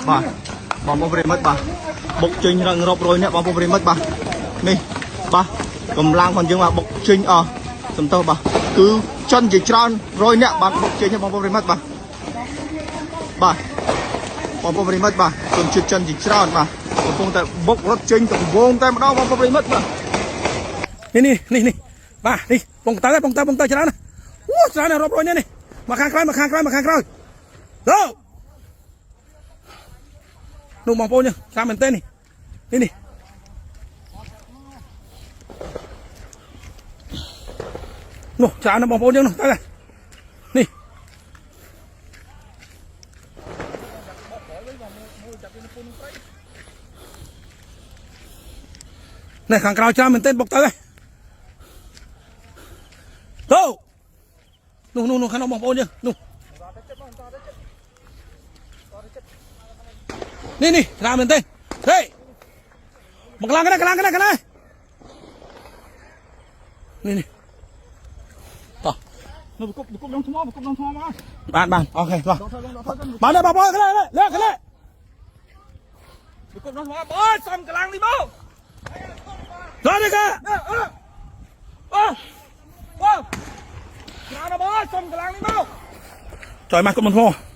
បាទបងប្អូនប្រិមិត្តបាទបុកចេញរឹងរាប់រយអ្នកបងប្អូនប្រិមិត្តបាទនេះបាទកម្លាំងរបស់យើងបាទបុកចេញអស់សំទោសបាទគឺចិនជាច្រើនរយអ្នកបាទបុកចេញបងប្អូនប្រិមិត្តបាទបាទបងប្អូនប្រិមិត្តបាទជនជាតិចិនជាច្រើនបាទកំពុងតែបុករត់ចេញកំពុងតែម្ដងបងប្អូនប្រិមិត្តបាទនេះបាទនេះបងតើច្រើនណាអូច្រើនណាស់រាប់រយនេះមកខាងក្រោយទៅនោះបងប្អូនចាំមែនទេនេះនោះច្រើនណាស់បងប្អូនយើងនោះទៅនេះនេះខាងក្រោយច្រើនមែនទេបុកទៅនោះខាងនោះបងប្អូនយើងនោះនេះច្រើនមែនទេហេមកកន្លងនេះនេះតោះនៅបកដងថ្មបានអូខេបាទបានទេបងប្អូនខ្លះលើបកដងថ្មអូយសំកន្លងនេះមកដល់នេះកាអូច្រើនណាស់បងសំកន្លងនេះមកចុយមកគុំថ្ម